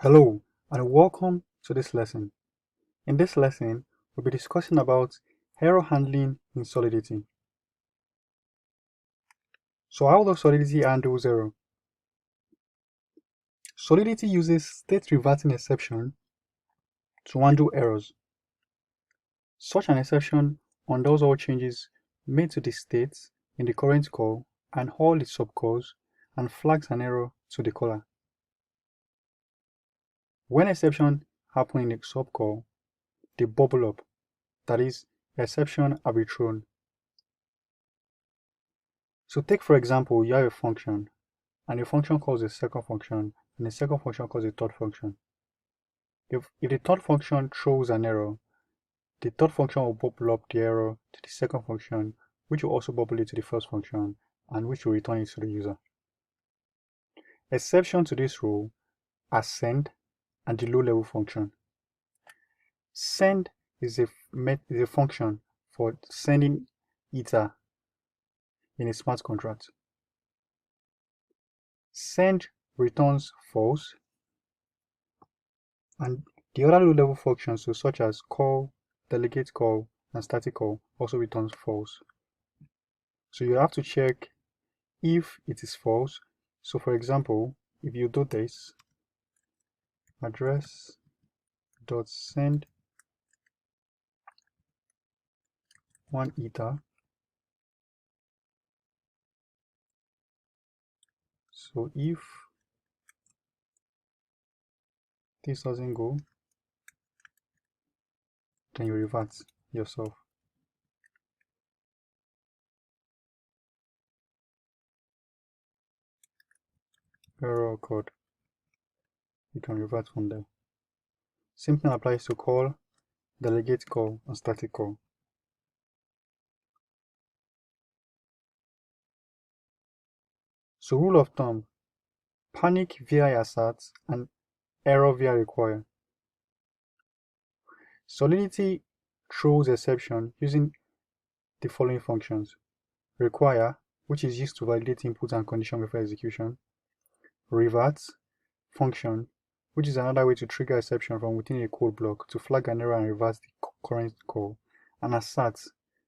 Hello and welcome to this lesson. In this lesson, we'll be discussing about error handling in Solidity. So how does Solidity handle error? Solidity uses state reverting exception to handle errors. Such an exception undoes all changes made to the state in the current call and all its subcalls and flags an error to the caller. When exception happen in a subcall, they bubble up, that is, exception have been thrown. So take for example, you have a function and the function calls a second function and the second function calls a third function. If the third function throws an error, the third function will bubble up the error to the second function, which will also bubble it to the first function and which will return it to the user. Exception to this rule are send and the low-level function. Send is a function for sending ether in a smart contract. Send returns false, and the other low-level functions, such as call, delegate call, and static call, also returns false. So you have to check if it is false. So for example, if you do this, address.send one ether. So if this doesn't go, then you revert yourself. Error code. You can revert from there. Same thing applies to call, delegate call, and static call. So rule of thumb, panic via assert and error via require. Solidity throws exception using the following functions: require, which is used to validate input and condition before execution; revert function, which is another way to trigger exception from within a code block to flag an error and reverse the current call; and assert,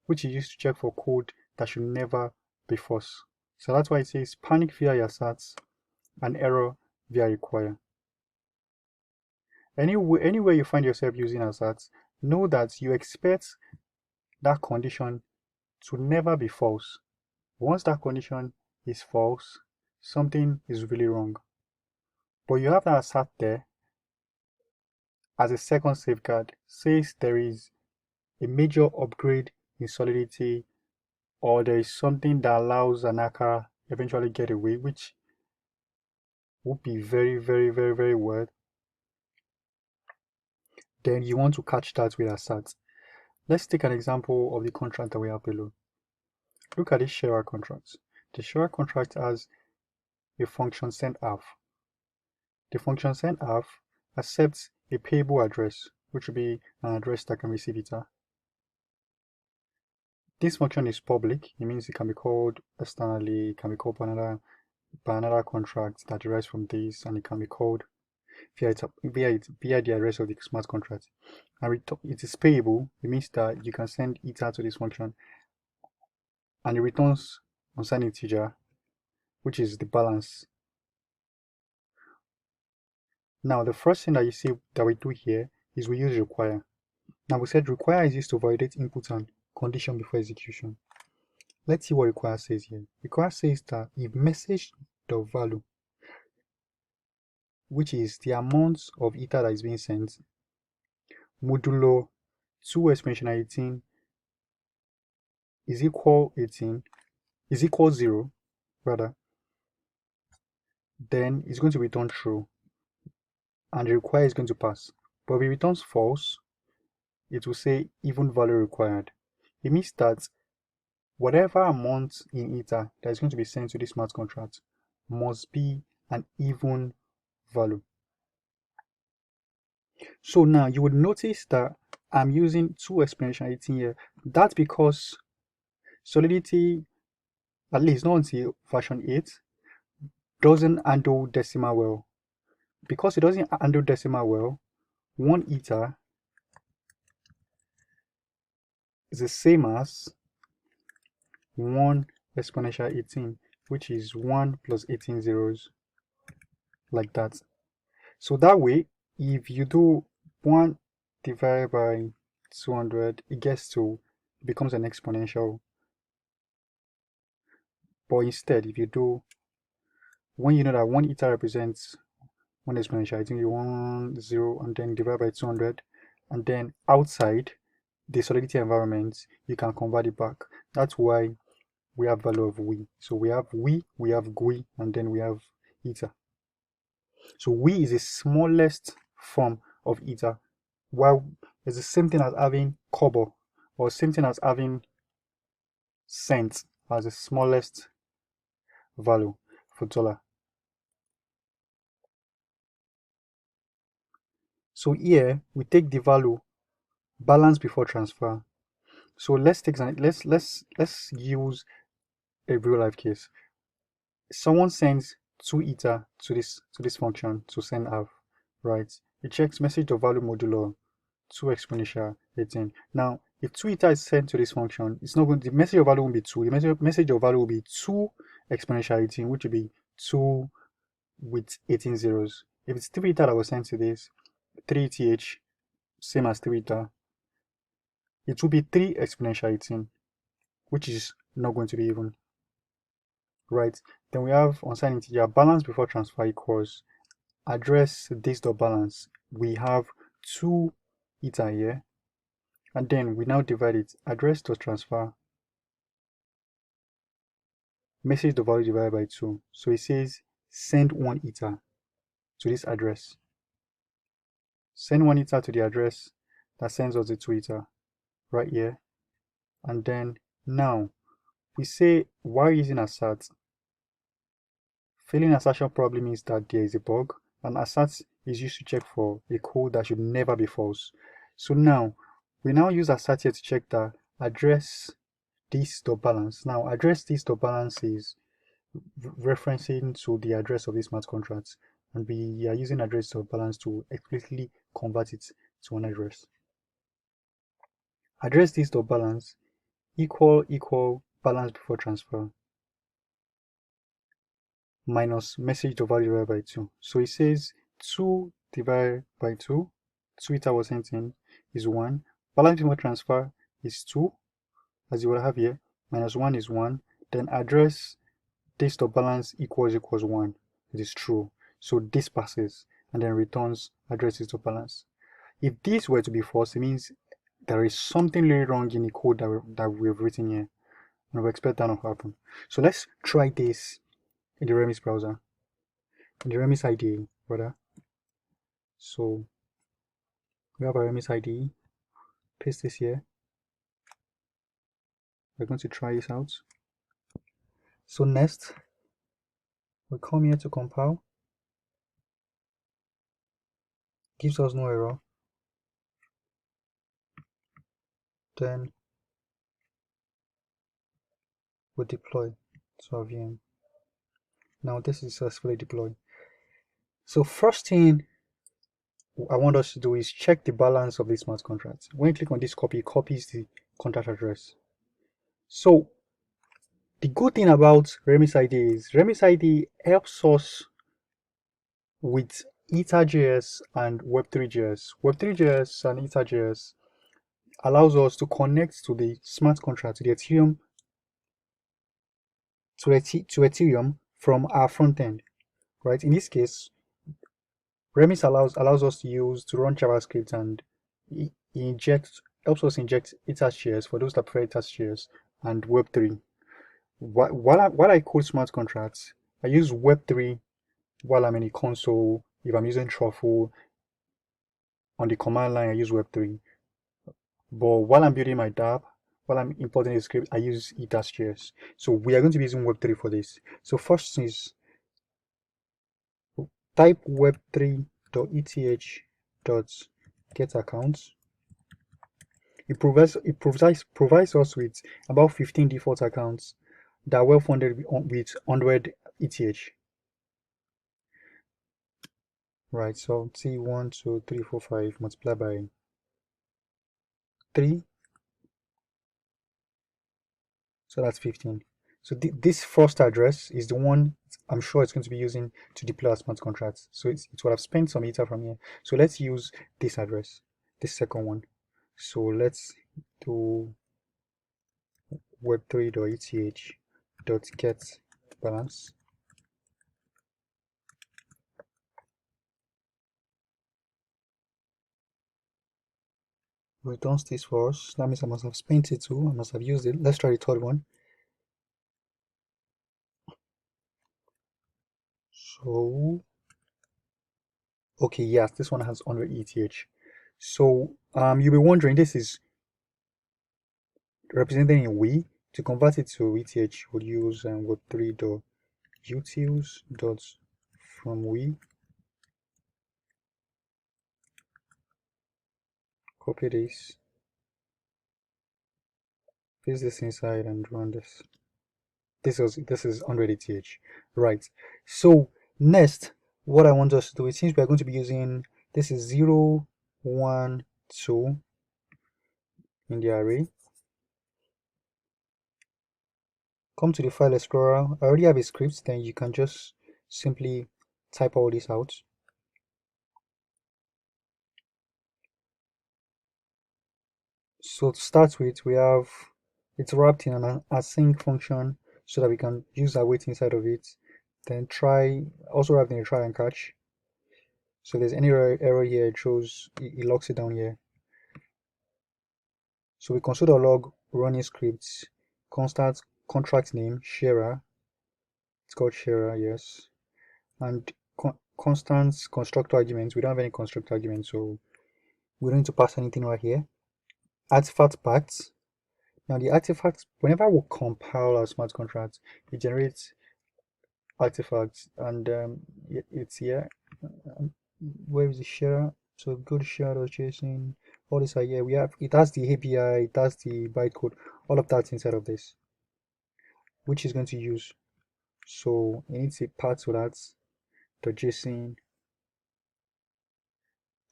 which is used to check for code that should never be false. So that's why it says panic via assert and error via require. Anywhere you find yourself using assert, know that you expect that condition to never be false. Once that condition is false, something is really wrong. But you have that assert there as a second safeguard. Says there is a major upgrade in Solidity, or there is something that allows an hacker eventually get away, which would be very, very, very, very weird. Then you want to catch that with assert. Let's take an example of the contract that we have below. Look at this sharer contract. The sharer contract has a function sendHalf. The function sendHalf accepts a payable address, which will be an address that can receive ether. This function is public. It means it can be called externally, it can be called by another contract that derives from this, and it can be called via the address of the smart contract. And it is payable. It means that you can send ether to this function and it returns unsigned integer, which is the balance. Now the first thing that you see that we do here is we use require. Now we said require is used to validate input and condition before execution. Let's see what require says here. Require says that if message.value, which is the amount of ether that is being sent, modulo 2 exponential 18 is equal 0 rather, then it's going to return true and the require is going to pass. But if it returns false, it will say even value required. It means that whatever amount in ether that is going to be sent to this smart contract must be an even value. So now you would notice that I'm using 2 exponential 18 here. That's because Solidity, at least not until version 8, doesn't handle decimal well. because it doesn't handle decimal well, 1 ether is the same as 1 exponential 18, which is 1 plus 18 zeros, like that. So that way, if you do 1 divided by 200, it becomes an exponential. But instead, if you do, when you know that 1 ether represents 1 exponential, I think you 1 0 and then divide by 200, and then outside the Solidity environment, you can convert it back. That's why we have value of we. So we have GUI, and then we have ether. So we is the smallest form of ether, while it's the same thing as having kobo, or same thing as having cent as the smallest value for dollar. So here we take the value balance before transfer. So let's use a real life case. Someone sends 2 ether to this function to send half, right? It checks message of value modulo 2 exponential 18. Now, if 2 ether is sent to this function, it's not going to, the message of value will be 2. The message of value will be 2 exponential 18, which will be 2 with 18 zeros. If it's 3 ether that was sent to this, 3 ETH, same as 3 ether, it will be 3 exponential 18, which is not going to be even, right? Then we have unsigned integer balance before transfer equals address this dot balance. We have 2 ether here, and then we now divide it, address dot transfer message the value divided by 2. So it says send 1 ether to this address. Send 1 ether to the address that sends us the 2 ether right here. And then now we say while using assert, failing assertion probably means that there is a bug, and assert is used to check for a code that should never be false. So now we use assert here to check that address this dot balance. Now address this dot balance is referencing to the address of this smart contract, and we are using address dot balance to explicitly convert it to an address. Address this dot balance equal balance before transfer minus message to value divided by 2. So it says 2 divided by 2, 2 ether was sent in, is 1. Balance before transfer is 2, as you will have here, minus 1 is 1. Then address this dot balance equals 1. It is true. So this passes and then returns address this dot balance. If this were to be false, it means there is something really wrong in the code that we've written here, and we expect that not to happen. So let's try this in the Remis browser, in the Remis IDE rather. So we have our Remis IDE, paste this here. We're going to try this out. So next, we come here to compile. Gives us no error. Then we deploy to our VM. Now this is successfully deployed. So first thing I want us to do is check the balance of this smart contract. When you click on this copy, it copies the contract address. So the good thing about Remis IDE is Remis IDE helps us with EthersJS and Web3.js. Web3.js and EthersJS allows us to connect to the smart contract, to the Ethereum, to Ethereum from our front end, right? In this case, Remis allows us to run JavaScript, and helps us inject EthersJS for those that prefer EthersJS and Web3. While I code smart contracts, I use Web3 while I'm in the console. If I'm using Truffle on the command line, I use Web3. But while I'm building my dApp, while I'm importing the script, I use EthersJS. So we are going to be using Web3 for this. So first is type web3.eth.getAccounts. It provides us with about 15 default accounts that are well funded with 100 ETH. Right, so see 1, 2, 3, 4, 5 multiplied by 3, so that's 15. So this first address is the one I'm sure it's going to be using to deploy our smart contracts. So it would have spent some Ether from here. So let's use this address, this second one. So let's do web3.eth.get balance. Returns this for us. That means I must have spent it too. I must have used it. Let's try the third one. So, okay, yes, this one has 100 ETH. So, you'll be wondering, this is represented in we. To convert it to ETH, we'll use web3.utils dot from we. Copy this, paste this inside, and run this. This is 100 ETH, right? So next, what I want us to do is, since we are going to be using, this is 0, 1, 2 in the array. Come to the file explorer. I already have a script, then you can just simply type all this out. So to start with, we have it's wrapped in an async function so that we can use our weight inside of it. Then also wrapped in a try and catch. So if there's any error here, it locks it down here. So we console.log running scripts, constant contract name, sharer. It's called sharer, yes. And constant constructor arguments. We don't have any constructor arguments, so we don't need to pass anything right here. Artifact paths. Now the artifacts, whenever we compile our smart contracts, it generates artifacts, and it's here. Where is the sharer? So go to share.json. All this are here. It has the API, it has the bytecode, all of that's inside of this, which is going to use. So it needs a path to that. The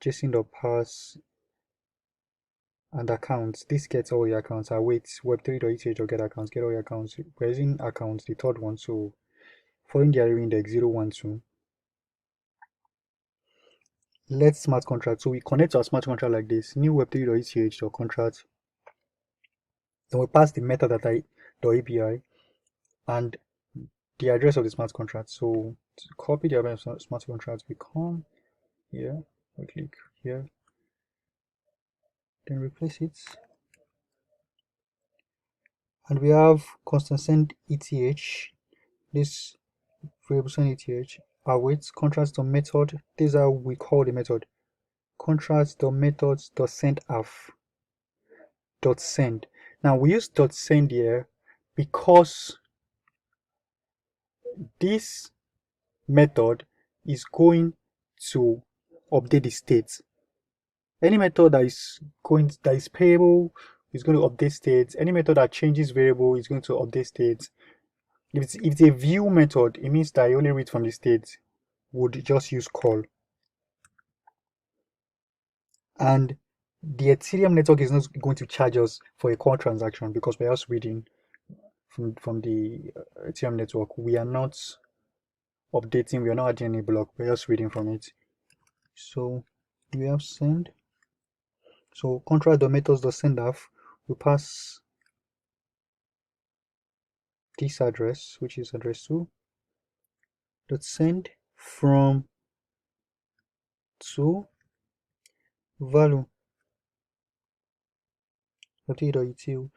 json.parse and accounts. This gets all your accounts. Awaits web3.eth or get accounts. Get all your accounts. We're using accounts, the third one. So following the array index 0, 1, 2. Let's smart contract. So we connect to our smart contract like this. New web3.eth or contract. Then we pass the metadata.api and the address of the smart contract. So to copy the address of smart contract, we come here, we click here, then replace it. And we have constant send ETH, this variable send ETH, awaits contract.method. This is how we call the method. Contract.methods.sendAF.send. Now we use .send here because this method is going to update the state. Any method that is payable is going to update states. Any method that changes variable is going to update states. If it's a view method, it means that I only read from the state, would just use call. And the Ethereum network is not going to charge us for a call transaction because we're just reading from the Ethereum network. We are not updating, we are not adding any block, we're just reading from it. So we have send. So contract.methods.sendAF, we pass this address, which is address 2, .send from to value web3.eth.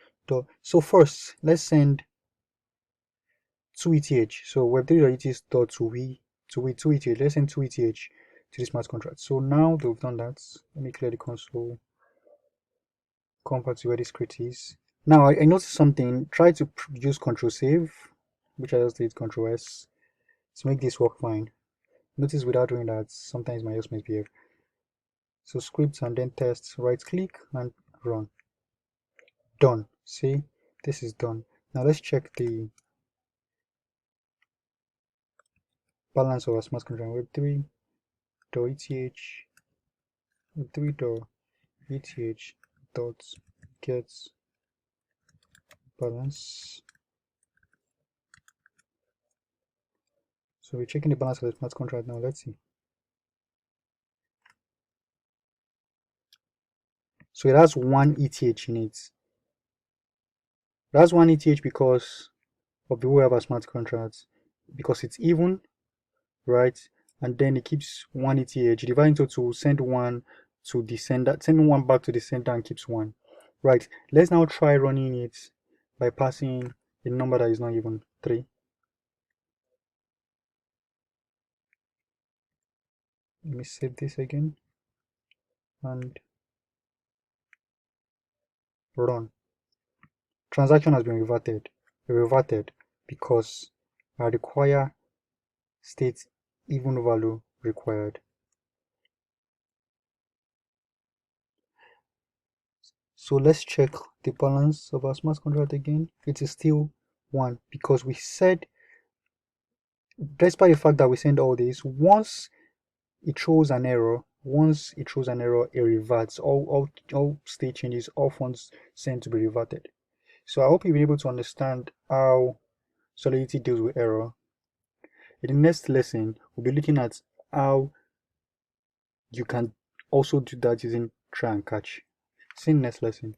So first, let's send 2 ETH. So web3.eth to 2 ETH. Let's send 2 ETH to the smart contract. So now that we've done that, let me clear the console. Come back to where this script is. Now I noticed something. Try to use Control Save, which I just did Control S to make this work fine. Notice without doing that, sometimes my OS misbehave. So scripts and then tests, right click and run. Done. See, this is done. Now let's check the balance of our smart contract. Web3 3.eth dot get balance. So we're checking the balance of the smart contract now. Let's see. So it has 1 ETH in it. That's 1 ETH because of the way we have a smart contract, because it's even, right? And then it keeps 1 ETH, divide into 2, send 1 to the sender, send 1 back to the sender and keeps 1. Right, let's now try running it by passing a number that is not even 3. Let me save this again and run. Transaction has been reverted because I require state even value required. So let's check the balance of our smart contract again. It is still 1 because we said, despite the fact that we send all this, once it throws an error, it reverts. All state changes, all funds sent to be reverted. So I hope you've been able to understand how Solidity deals with error. In the next lesson, we'll be looking at how you can also do that using try and catch. See you in the next lesson.